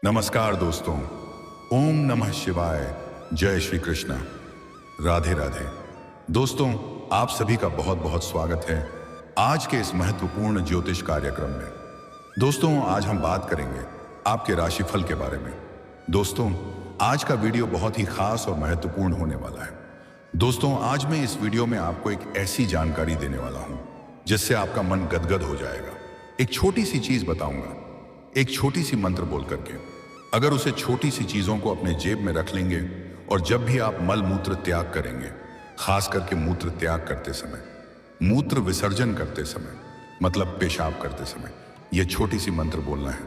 नमस्कार दोस्तों। ओम नमः शिवाय। जय श्री कृष्ण। राधे राधे। दोस्तों, आप सभी का बहुत बहुत स्वागत है आज के इस महत्वपूर्ण ज्योतिष कार्यक्रम में। दोस्तों, आज हम बात करेंगे आपके राशिफल के बारे में। दोस्तों, आज का वीडियो बहुत ही खास और महत्वपूर्ण होने वाला है। दोस्तों, आज मैं इस वीडियो में आपको एक ऐसी जानकारी देने वाला हूं जिससे आपका मन गदगद हो जाएगा। एक छोटी सी चीज बताऊंगा, एक छोटी सी मंत्र बोल करके। अगर उसे छोटी सी चीजों को अपने जेब में रख लेंगे और जब भी आप मल मूत्र त्याग करेंगे, खास करके मूत्र त्याग करते समय, मूत्र विसर्जन करते समय, मतलब पेशाब करते समय, यह छोटी सी मंत्र बोलना है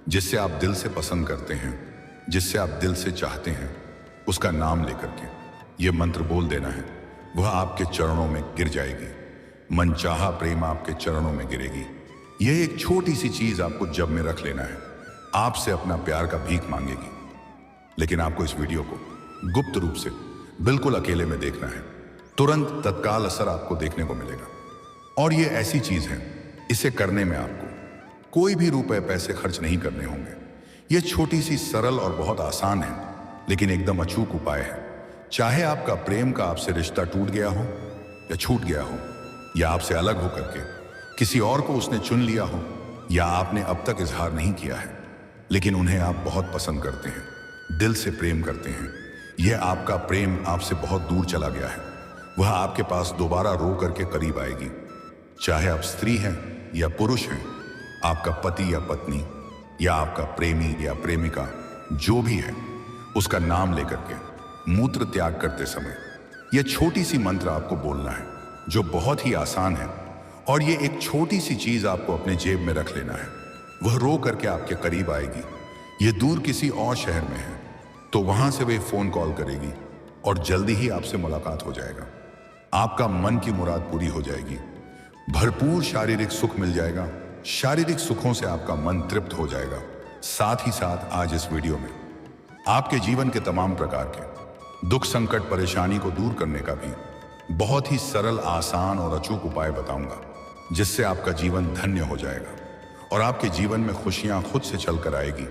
जिससे आप दिल से पसंद करते हैं, जिससे आप दिल से चाहते हैं, उसका नाम लेकर के यह मंत्र बोल देना है। वह आपके चरणों में गिर जाएगी। मनचाहा प्रेम आपके चरणों में गिरेगी। यह एक छोटी सी चीज आपको जब में रख लेना है। आपसे अपना प्यार का भीख मांगेगी। लेकिन आपको इस वीडियो को गुप्त रूप से बिल्कुल अकेले में देखना है। तुरंत तत्काल असर आपको देखने को मिलेगा। और ये ऐसी चीज है, इसे करने में आपको कोई भी रुपए पैसे खर्च नहीं करने होंगे। ये छोटी सी सरल और बहुत आसान है, लेकिन एकदम अचूक उपाय है। चाहे आपका प्रेम का आपसे रिश्ता टूट गया हो या छूट गया हो, या आपसे अलग होकर के किसी और को उसने चुन लिया हो, या आपने अब तक इजहार नहीं किया है लेकिन उन्हें आप बहुत पसंद करते हैं, दिल से प्रेम करते हैं। यह आपका प्रेम आपसे बहुत दूर चला गया है। वह आपके पास दोबारा रो करके करीब आएगी। चाहे आप स्त्री हैं या पुरुष हैं, आपका पति या पत्नी, या आपका प्रेमी या प्रेमिका, जो भी है, उसका नाम लेकर के मूत्र त्याग करते समय यह छोटी सी मंत्र आपको बोलना है, जो बहुत ही आसान है। और ये एक छोटी सी चीज आपको अपने जेब में रख लेना है। वह रो करके आपके करीब आएगी। ये दूर किसी और शहर में है तो वहां से वे फोन कॉल करेगी और जल्दी ही आपसे मुलाकात हो जाएगा। आपका मन की मुराद पूरी हो जाएगी। भरपूर शारीरिक सुख मिल जाएगा। शारीरिक सुखों से आपका मन तृप्त हो जाएगा। साथ ही साथ आज इस वीडियो में आपके जीवन के तमाम प्रकार के दुख, संकट, परेशानी को दूर करने का भी बहुत ही सरल, आसान और अचूक उपाय बताऊंगा, जिससे आपका जीवन धन्य हो जाएगा और आपके जीवन में खुशियां खुद से चलकर आएगी।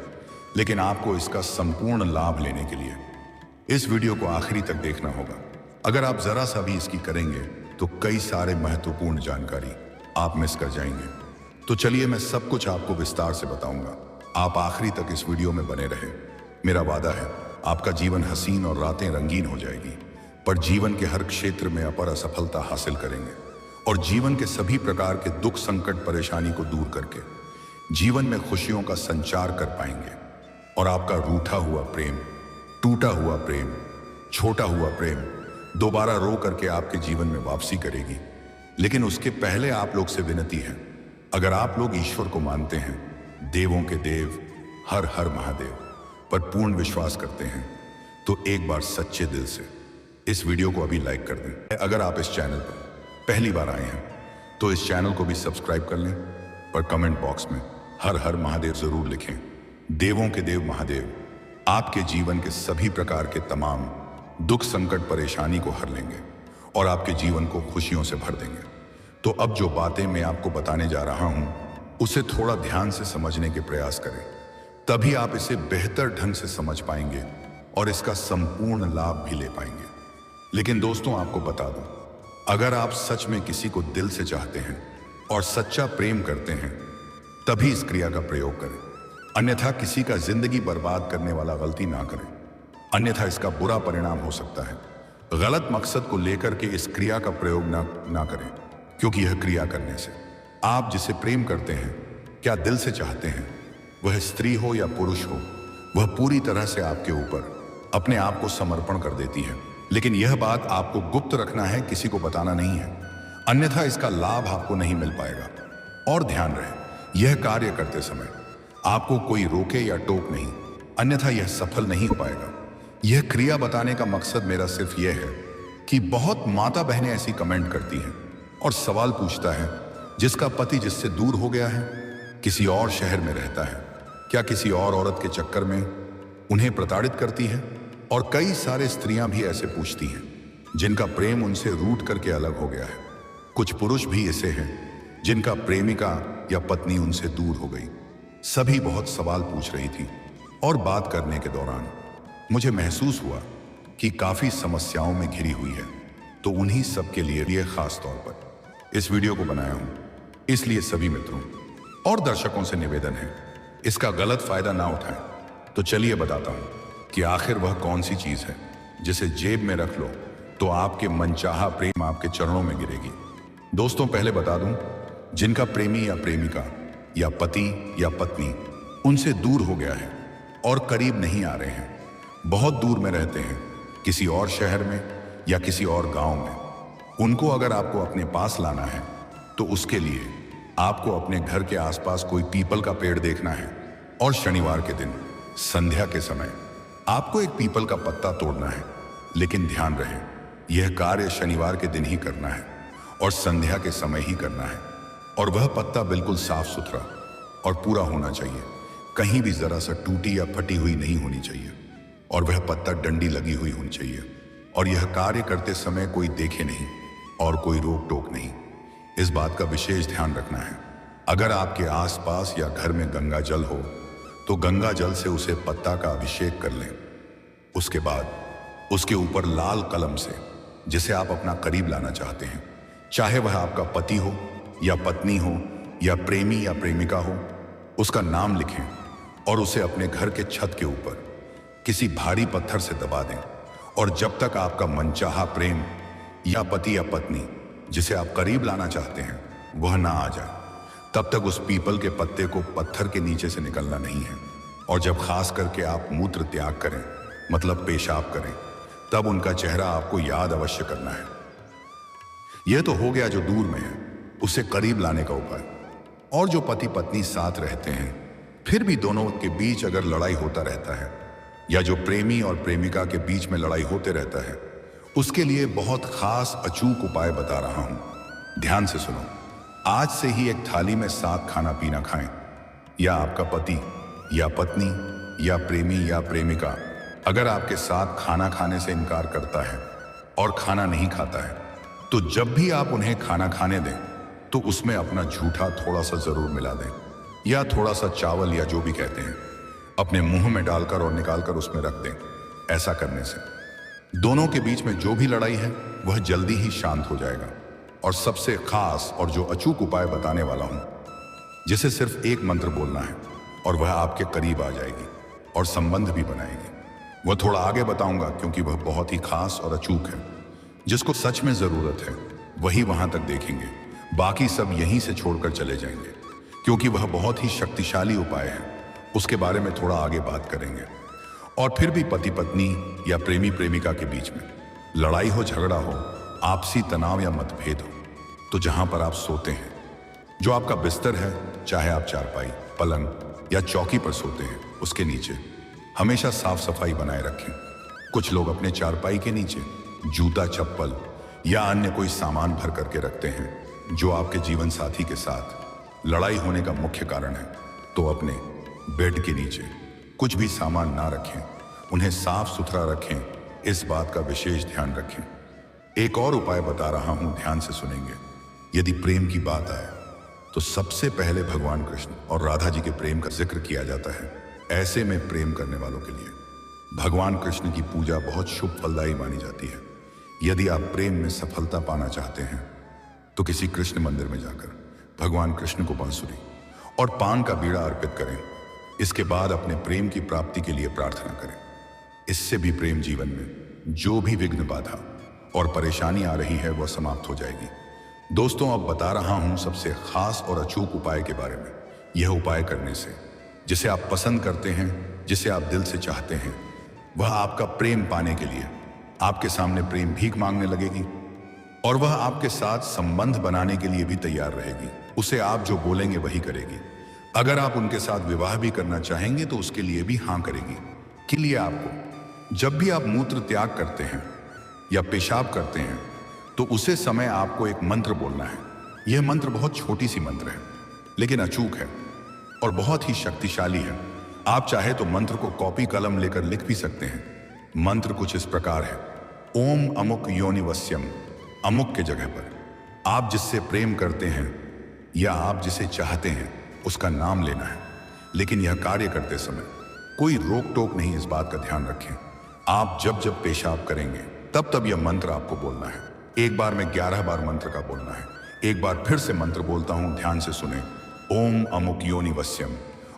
लेकिन आपको इसका संपूर्ण लाभ लेने के लिए इस वीडियो को आखिरी तक देखना होगा। अगर आप जरा सा भी इसकी करेंगे तो कई सारे महत्वपूर्ण जानकारी आप मिस कर जाएंगे। तो चलिए, मैं सब कुछ आपको विस्तार से बताऊंगा। आप आखिरी तक इस वीडियो में बने रहे। मेरा वादा है, आपका जीवन हसीन और रातें रंगीन हो जाएगी, पर जीवन के हर क्षेत्र में अपर असफलता हासिल करेंगे और जीवन के सभी प्रकार के दुख, संकट, परेशानी को दूर करके जीवन में खुशियों का संचार कर पाएंगे। और आपका रूठा हुआ प्रेम, टूटा हुआ प्रेम, छोटा हुआ प्रेम दोबारा रो करके आपके जीवन में वापसी करेगी। लेकिन उसके पहले आप लोग से विनती है, अगर आप लोग ईश्वर को मानते हैं, देवों के देव, हर हर महादेव पर पूर्ण विश्वास करते हैं, तो एक बार सच्चे दिल से इस वीडियो को अभी लाइक कर दें। अगर आप इस चैनल पर पहली बार आए हैं तो इस चैनल को भी सब्सक्राइब कर लें और कमेंट बॉक्स में हर हर महादेव जरूर लिखें। देवों के देव महादेव आपके जीवन के सभी प्रकार के तमाम दुख, संकट, परेशानी को हर लेंगे और आपके जीवन को खुशियों से भर देंगे। तो अब जो बातें मैं आपको बताने जा रहा हूं, उसे थोड़ा ध्यान से समझने के प्रयास करें, तभी आप इसे बेहतर ढंग से समझ पाएंगे और इसका संपूर्ण लाभ भी ले पाएंगे। लेकिन दोस्तों, आपको बता दूं, अगर आप सच में किसी को दिल से चाहते हैं और सच्चा प्रेम करते हैं, तभी इस क्रिया का प्रयोग करें। अन्यथा किसी का जिंदगी बर्बाद करने वाला गलती ना करें, अन्यथा इसका बुरा परिणाम हो सकता है। गलत मकसद को लेकर के इस क्रिया का प्रयोग ना करें, क्योंकि यह क्रिया करने से आप जिसे प्रेम करते हैं, क्या दिल से चाहते हैं, वह स्त्री हो या पुरुष हो, वह पूरी तरह से आपके ऊपर अपने आप को समर्पण कर देती है। लेकिन यह बात आपको गुप्त रखना है, किसी को बताना नहीं है, अन्यथा इसका लाभ आपको नहीं मिल पाएगा। और ध्यान रहे, यह कार्य करते समय आपको कोई रोके या टोक नहीं, अन्यथा यह सफल नहीं हो पाएगा। यह क्रिया बताने का मकसद मेरा सिर्फ यह है कि बहुत माता बहनें ऐसी कमेंट करती हैं और सवाल पूछता है, जिसका पति जिससे दूर हो गया है, किसी और शहर में रहता है, क्या किसी और औरत के चक्कर में उन्हें प्रताड़ित करती है? और कई सारे स्त्रियां भी ऐसे पूछती हैं जिनका प्रेम उनसे रूठ करके अलग हो गया है। कुछ पुरुष भी ऐसे हैं जिनका प्रेमिका या पत्नी उनसे दूर हो गई। सभी बहुत सवाल पूछ रही थी। और बात करने के दौरान मुझे महसूस हुआ कि काफ़ी समस्याओं में घिरी हुई है। तो उन्हीं सब के लिए खास तौर पर इस वीडियो को बनाया हूं। इसलिए सभी मित्रों और दर्शकों से निवेदन है, इसका गलत फायदा ना उठाएं। तो चलिए बताता हूं कि आखिर वह कौन सी चीज है जिसे जेब में रख लो तो आपके मनचाहा प्रेम आपके चरणों में गिरेगी। दोस्तों, पहले बता दूं, जिनका प्रेमी या प्रेमिका या पति या पत्नी उनसे दूर हो गया है और करीब नहीं आ रहे हैं, बहुत दूर में रहते हैं, किसी और शहर में या किसी और गांव में, उनको अगर आपको अपने पास लाना है तो उसके लिए आपको अपने घर के आसपास कोई पीपल का पेड़ देखना है और शनिवार के दिन संध्या के समय आपको एक पीपल का पत्ता तोड़ना है। लेकिन ध्यान रहे, यह कार्य शनिवार के दिन ही करना है और संध्या के समय ही करना है। और वह पत्ता बिल्कुल साफ सुथरा और पूरा होना चाहिए, कहीं भी जरा सा टूटी या फटी हुई नहीं होनी चाहिए। और वह पत्ता डंडी लगी हुई होनी चाहिए। और यह कार्य करते समय कोई देखे नहीं और कोई रोक टोक नहीं। इस बात का विशेष ध्यान रखना है। अगर आपके आसपास या घर में गंगा जल हो तो गंगा जल से उसे पत्ता का अभिषेक कर लें। उसके बाद उसके ऊपर लाल कलम से, जिसे आप अपना करीब लाना चाहते हैं, चाहे वह आपका पति हो या पत्नी हो या प्रेमी या प्रेमिका हो, उसका नाम लिखें और उसे अपने घर के छत के ऊपर किसी भारी पत्थर से दबा दें। और जब तक आपका मनचाहा प्रेम या पति या पत्नी जिसे आप करीब लाना चाहते हैं वह ना आ जाए, तब तक उस पीपल के पत्ते को पत्थर के नीचे से निकलना नहीं है। और जब खास करके आप मूत्र त्याग करें, मतलब पेशाब करें, तब उनका चेहरा आपको याद अवश्य करना है। यह तो हो गया जो दूर में है, उसे करीब लाने का उपाय। और जो पति पत्नी साथ रहते हैं फिर भी दोनों के बीच अगर लड़ाई होता रहता है, या जो प्रेमी और प्रेमिका के बीच में लड़ाई होते रहता है, उसके लिए बहुत खास अचूक उपाय बता रहा हूं। ध्यान से सुनो। आज से ही एक थाली में साथ खाना पीना खाएं। या आपका पति या पत्नी या प्रेमी या प्रेमिका अगर आपके साथ खाना खाने से इनकार करता है और खाना नहीं खाता है, तो जब भी आप उन्हें खाना खाने दें तो उसमें अपना झूठा थोड़ा सा जरूर मिला दें, या थोड़ा सा चावल या जो भी कहते हैं अपने मुंह में डालकर और निकालकर उसमें रख दें। ऐसा करने से दोनों के बीच में जो भी लड़ाई है वह जल्दी ही शांत हो जाएगा। और सबसे खास और जो अचूक उपाय बताने वाला हूं, जिसे सिर्फ एक मंत्र बोलना है और वह आपके करीब आ जाएगी और संबंध भी बनाएगी। वह थोड़ा आगे बताऊंगा क्योंकि वह बहुत ही खास और अचूक है। जिसको सच में जरूरत है वही वहां तक देखेंगे, बाकी सब यहीं से छोड़कर चले जाएंगे, क्योंकि वह बहुत ही शक्तिशाली उपाय है। उसके बारे में थोड़ा आगे बात करेंगे। और फिर भी पति पत्नी या प्रेमी प्रेमिका के बीच में लड़ाई हो, झगड़ा हो, आपसी तनाव या मतभेद हो, तो जहां पर आप सोते हैं, जो आपका बिस्तर है, चाहे आप चारपाई, पलंग या चौकी पर सोते हैं, उसके नीचे हमेशा साफ सफाई बनाए रखें। कुछ लोग अपने चारपाई के नीचे जूता, चप्पल या अन्य कोई सामान भर करके रखते हैं जो आपके जीवन साथी के साथ लड़ाई होने का मुख्य कारण है। तो अपने बेड के नीचे कुछ भी सामान ना रखें, उन्हें साफ सुथरा रखें। इस बात का विशेष ध्यान रखें। एक और उपाय बता रहा हूं, ध्यान से सुनेंगे। यदि प्रेम की बात आए तो सबसे पहले भगवान कृष्ण और राधा जी के प्रेम का जिक्र किया जाता है। ऐसे में प्रेम करने वालों के लिए भगवान कृष्ण की पूजा बहुत शुभ फलदायी मानी जाती है। यदि आप प्रेम में सफलता पाना चाहते हैं तो किसी कृष्ण मंदिर में जाकर भगवान कृष्ण को बांसुरी और पान का बीड़ा अर्पित करें। इसके बाद अपने प्रेम की प्राप्ति के लिए प्रार्थना करें। इससे भी प्रेम जीवन में जो भी विघ्न, बाधा और परेशानी आ रही है वह समाप्त हो जाएगी। दोस्तों, अब बता रहा हूं सबसे खास और अचूक उपाय के बारे में। यह उपाय करने से जिसे आप पसंद करते हैं, जिसे आप दिल से चाहते हैं, वह आपका प्रेम पाने के लिए आपके सामने प्रेम भीख मांगने लगेगी और वह आपके साथ संबंध बनाने के लिए भी तैयार रहेगी। उसे आप जो बोलेंगे वही करेगी। अगर आप उनके साथ विवाह भी करना चाहेंगे तो उसके लिए भी हाँ करेगी। के लिए आपको जब भी आप मूत्र त्याग करते हैं या पेशाब करते हैं तो उसे समय आपको एक मंत्र बोलना है। यह मंत्र बहुत छोटी सी मंत्र है लेकिन अचूक है और बहुत ही शक्तिशाली है। आप चाहे तो मंत्र को कॉपी कलम लेकर लिख भी सकते हैं। मंत्र कुछ इस प्रकार है: ओम अमुक योनिवस्यम। अमुक के जगह पर आप जिससे प्रेम करते हैं या आप जिसे चाहते हैं उसका नाम लेना है। लेकिन यह कार्य करते समय कोई रोक टोक नहीं, इस बात का ध्यान रखें। आप जब जब पेशाब करेंगे तब तब यह मंत्र आपको बोलना है। एक बार में 11 बार मंत्र का बोलना है। एक बार फिर से मंत्र बोलता हूं, ध्यान से सुने। ओम अमुक योनि वस्यम,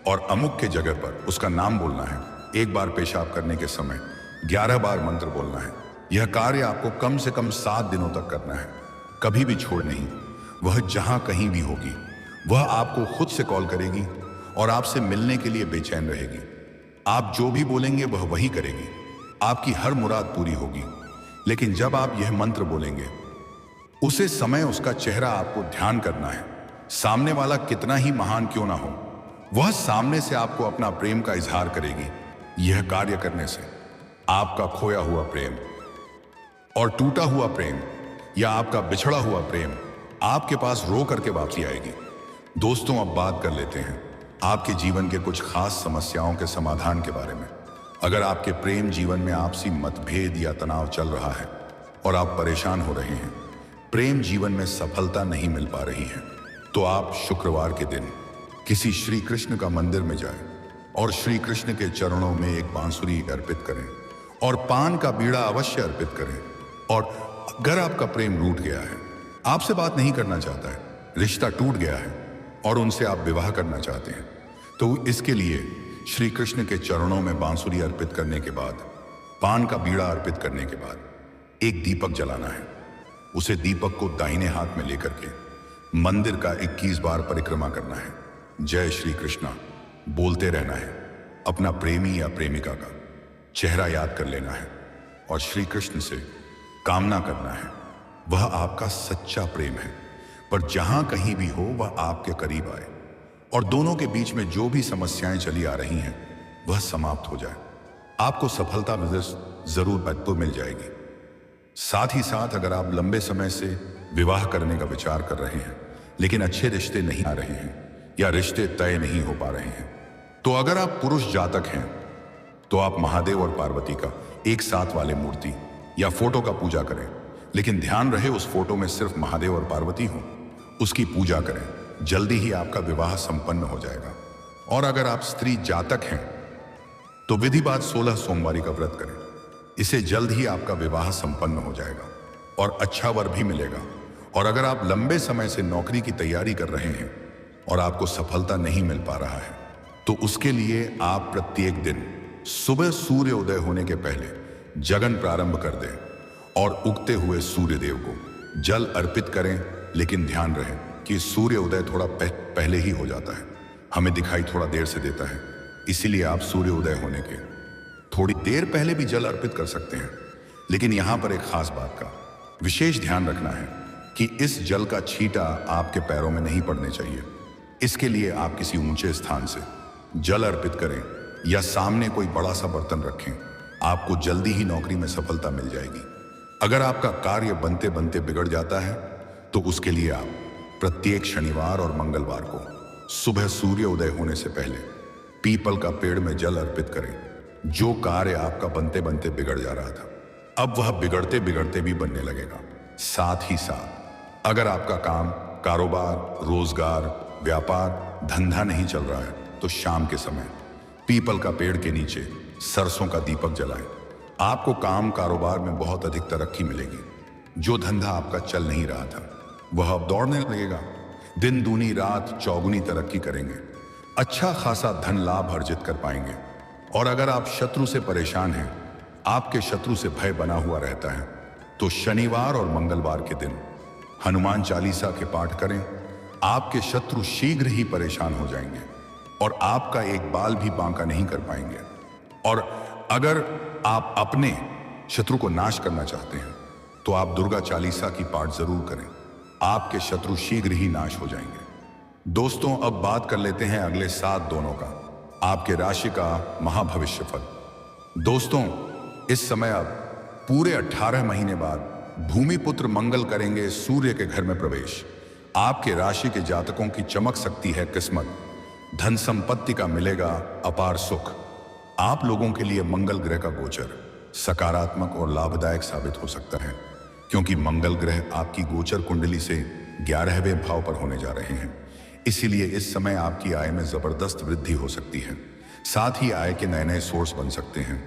और अमुक के जगह पर उसका नाम बोलना है। एक बार पेशाब करने के समय 11 बार मंत्र बोलना है। यह कार्य आपको कम से कम 7 दिनों तक करना है, कभी भी छोड़ नहीं। वह जहां कहीं भी होगी, वह आपको खुद से कॉल करेगी और आपसे मिलने के लिए बेचैन रहेगी। आप जो भी बोलेंगे वह वही करेगी। आपकी हर मुराद पूरी होगी। लेकिन जब आप यह मंत्र बोलेंगे, उसे समय उसका चेहरा आपको ध्यान करना है। सामने वाला कितना ही महान क्यों ना हो, वह सामने से आपको अपना प्रेम का इजहार करेगी। यह कार्य करने से आपका खोया हुआ प्रेम और टूटा हुआ प्रेम या आपका बिछड़ा हुआ प्रेम आपके पास रो करके वापसी आएगी। दोस्तों, अब बात कर लेते हैं आपके जीवन के कुछ खास समस्याओं के समाधान के बारे में। अगर आपके प्रेम जीवन में आपसी मतभेद या तनाव चल रहा है और आप परेशान हो रहे हैं, प्रेम जीवन में सफलता नहीं मिल पा रही है, तो आप शुक्रवार के दिन किसी श्री कृष्ण का मंदिर में जाएं और श्री कृष्ण के चरणों में एक बांसुरी अर्पित करें और पान का बीड़ा अवश्य अर्पित करें। और अगर आपका प्रेम रूठ गया है, आपसे बात नहीं करना चाहता है, रिश्ता टूट गया है और उनसे आप विवाह करना चाहते हैं, तो इसके लिए श्री कृष्ण के चरणों में बांसुरी अर्पित करने के बाद, पान का बीड़ा अर्पित करने के बाद एक दीपक जलाना है। उसे दीपक को दाहिने हाथ में लेकर के मंदिर का 21 बार परिक्रमा करना है। जय श्री कृष्णा बोलते रहना है। अपना प्रेमी या प्रेमिका का चेहरा याद कर लेना है और श्री कृष्ण से कामना करना है। वह आपका सच्चा प्रेम है, पर जहां कहीं भी हो वह आपके करीब आए और दोनों के बीच में जो भी समस्याएं चली आ रही हैं वह समाप्त हो जाए। आपको सफलता जरूर मिल जाएगी। साथ ही साथ अगर आप लंबे समय से विवाह करने का विचार कर रहे हैं लेकिन अच्छे रिश्ते नहीं आ रहे हैं या रिश्ते तय नहीं हो पा रहे हैं, तो अगर आप पुरुष जातक हैं तो आप महादेव और पार्वती का एक साथ वाले मूर्ति या फोटो का पूजा करें। लेकिन ध्यान रहे उस फोटो में सिर्फ महादेव और पार्वती हों, उसकी पूजा करें। जल्दी ही आपका विवाह संपन्न हो जाएगा। और अगर आप स्त्री जातक हैं तो विधिवत 16 सोमवारी का व्रत करें। इसे जल्द ही आपका विवाह संपन्न हो जाएगा और अच्छा वर भी मिलेगा। और अगर आप लंबे समय से नौकरी की तैयारी कर रहे हैं और आपको सफलता नहीं मिल पा रहा है, तो उसके लिए आप प्रत्येक दिन सुबह सूर्य उदय होने के पहले जगन प्रारंभ कर दें और उगते हुए सूर्य देव को जल अर्पित करें। लेकिन ध्यान रहे कि सूर्य उदय थोड़ा पहले ही हो जाता है, हमें दिखाई थोड़ा देर से देता है। इसीलिए आप सूर्य उदय होने के थोड़ी देर पहले भी जल अर्पित कर सकते हैं। लेकिन यहां पर एक खास बात का विशेष ध्यान रखना है कि इस जल का छींटा आपके पैरों में नहीं पड़ने चाहिए। इसके लिए आप किसी ऊंचे स्थान से जल अर्पित करें या सामने कोई बड़ा सा बर्तन रखें। आपको जल्दी ही नौकरी में सफलता मिल जाएगी। अगर आपका कार्य बनते बनते बिगड़ जाता है तो उसके लिए आप प्रत्येक शनिवार और मंगलवार को सुबह सूर्य उदय होने से पहले पीपल का पेड़ में जल अर्पित करें। जो कार्य आपका बनते बनते बिगड़ जा रहा था, अब वह बिगड़ते बिगड़ते भी बनने लगेगा। साथ ही साथ अगर आपका काम, कारोबार, रोजगार, व्यापार, धंधा नहीं चल रहा है, तो शाम के समय पीपल का पेड़ के नीचे सरसों का दीपक जलाएं। आपको काम कारोबार में बहुत अधिक तरक्की मिलेगी। जो धंधा आपका चल नहीं रहा था वह अब दौड़ने लगेगा। दिन दूनी रात चौगुनी तरक्की करेंगे। अच्छा खासा धन लाभ अर्जित कर पाएंगे। और अगर आप शत्रु से परेशान हैं, आपके शत्रु से भय बना हुआ रहता है, तो शनिवार और मंगलवार के दिन हनुमान चालीसा के पाठ करें। आपके शत्रु शीघ्र ही परेशान हो जाएंगे और आपका एक बाल भी बांका नहीं कर पाएंगे। और अगर आप अपने शत्रु को नाश करना चाहते हैं तो आप दुर्गा चालीसा की पाठ जरूर करें। आपके शत्रु शीघ्र ही नाश हो जाएंगे। दोस्तों, अब बात कर लेते हैं अगले 7 दोनों का, आपके राशि का महाभविष्यफल। दोस्तों, इस समय अब पूरे 18 महीने बाद भूमिपुत्र मंगल करेंगे सूर्य के घर में प्रवेश। आपके राशि के जातकों की चमक सकती है किस्मत। धन संपत्ति का मिलेगा अपार सुख। आप लोगों के लिए मंगल ग्रह का गोचर सकारात्मक और लाभदायक साबित हो सकता है, क्योंकि मंगल ग्रह आपकी गोचर कुंडली से 11वें भाव पर होने जा रहे हैं। इसीलिए इस समय आपकी आय में जबरदस्त वृद्धि हो सकती है। साथ ही आय के नए नए सोर्स बन सकते हैं।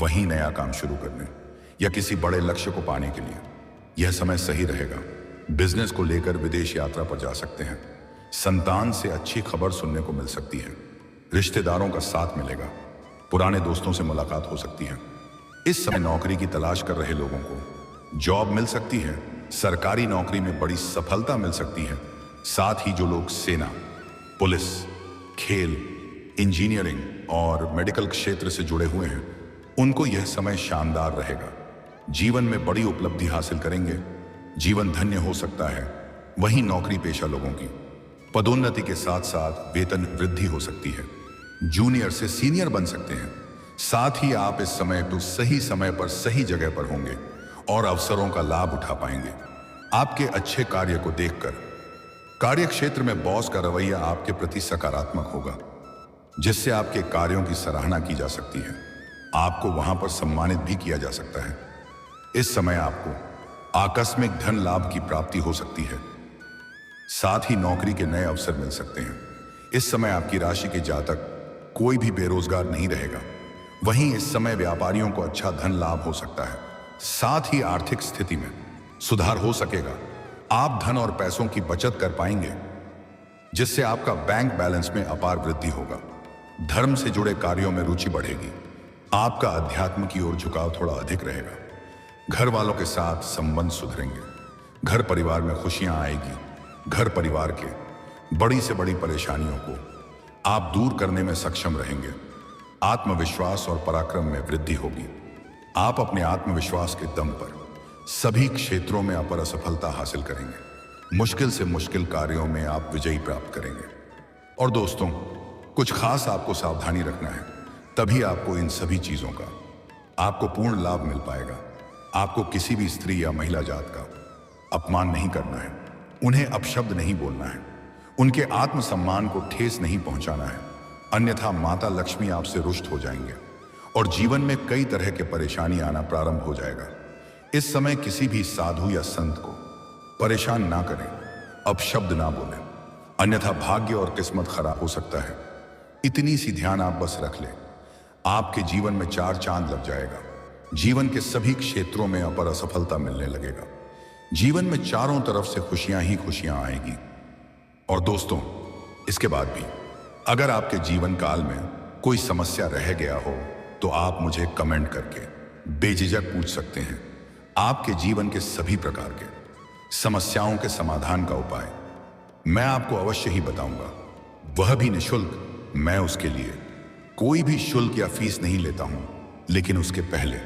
वहीं नया काम शुरू करने या किसी बड़े लक्ष्य को पाने के लिए यह समय सही रहेगा। बिजनेस को लेकर विदेश यात्रा पर जा सकते हैं। संतान से अच्छी खबर सुनने को मिल सकती है। रिश्तेदारों का साथ मिलेगा। पुराने दोस्तों से मुलाकात हो सकती है। इस समय नौकरी की तलाश कर रहे लोगों को जॉब मिल सकती है। सरकारी नौकरी में बड़ी सफलता मिल सकती है। साथ ही जो लोग सेना, पुलिस, खेल, इंजीनियरिंग और मेडिकल क्षेत्र से जुड़े हुए हैं, उनको यह समय शानदार रहेगा। जीवन में बड़ी उपलब्धि हासिल करेंगे। जीवन धन्य हो सकता है। वहीं नौकरी पेशा लोगों की पदोन्नति के साथ साथ वेतन वृद्धि हो सकती है। जूनियर से सीनियर बन सकते हैं। साथ ही आप इस समय तो सही समय पर सही जगह पर होंगे और अवसरों का लाभ उठा पाएंगे। आपके अच्छे कार्य को देखकर कार्य क्षेत्र में बॉस का रवैया आपके प्रति सकारात्मक होगा, जिससे आपके कार्यों की सराहना की जा सकती है। आपको वहां पर सम्मानित भी किया जा सकता है। इस समय आपको आकस्मिक धन लाभ की प्राप्ति हो सकती है। साथ ही नौकरी के नए अवसर मिल सकते हैं। इस समय आपकी राशि के जातक कोई भी बेरोजगार नहीं रहेगा। वहीं इस समय व्यापारियों को अच्छा धन लाभ हो सकता है। साथ ही आर्थिक स्थिति में सुधार हो सकेगा। आप धन और पैसों की बचत कर पाएंगे, जिससे आपका बैंक बैलेंस में अपार वृद्धि होगा। धर्म से जुड़े कार्यों में रुचि बढ़ेगी। आपका अध्यात्म की ओर झुकाव थोड़ा अधिक रहेगा। घर वालों के साथ संबंध सुधरेंगे। घर परिवार में खुशियां आएगी। घर परिवार के बड़ी से बड़ी परेशानियों को आप दूर करने में सक्षम रहेंगे। आत्मविश्वास और पराक्रम में वृद्धि होगी। आप अपने आत्मविश्वास के दम पर सभी क्षेत्रों में अपर सफलता हासिल करेंगे। मुश्किल से मुश्किल कार्यों में आप विजयी प्राप्त करेंगे। और दोस्तों, कुछ खास आपको सावधानी रखना है, तभी आपको इन सभी चीजों का आपको पूर्ण लाभ मिल पाएगा। आपको किसी भी स्त्री या महिला जात का अपमान नहीं करना है। उन्हें अपशब्द नहीं बोलना है। उनके आत्मसम्मान को ठेस नहीं पहुंचाना है, अन्यथा माता लक्ष्मी आपसे रुष्ट हो जाएंगे और जीवन में कई तरह के परेशानी आना प्रारंभ हो जाएगा। इस समय किसी भी साधु या संत को परेशान ना करें, अपशब्द ना बोलें, अन्यथा भाग्य और किस्मत खराब हो सकता है। इतनी सी ध्यान आप बस रख लें, आपके जीवन में 4 चांद लग जाएगा। जीवन के सभी क्षेत्रों में अपर असफलता मिलने लगेगा। जीवन में चारों तरफ से खुशियां ही खुशियां आएगी। और दोस्तों, इसके बाद भी अगर आपके जीवन काल में कोई समस्या रह गया हो तो आप मुझे कमेंट करके बेझिझक पूछ सकते हैं। आपके जीवन के सभी प्रकार के समस्याओं के समाधान का उपाय मैं आपको अवश्य ही बताऊंगा, वह भी निःशुल्क। मैं उसके लिए कोई भी शुल्क या फीस नहीं लेता हूं। लेकिन उसके पहले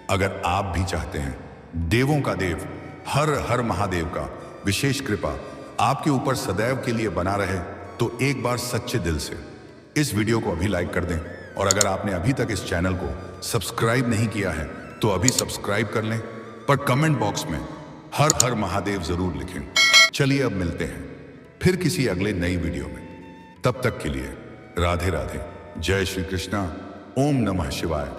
अगर आप भी चाहते हैं देवों का देव हर हर महादेव का विशेष कृपा आपके ऊपर सदैव के लिए बना रहे, तो एक बार सच्चे दिल से इस वीडियो को अभी लाइक कर दें। और अगर आपने अभी तक इस चैनल को सब्सक्राइब नहीं किया है तो अभी सब्सक्राइब कर लें, पर कमेंट बॉक्स में हर हर महादेव जरूर लिखें। चलिए अब मिलते हैं फिर किसी अगले नई वीडियो में। तब तक के लिए राधे राधे। जय श्री कृष्णा। ओम नमः शिवाय।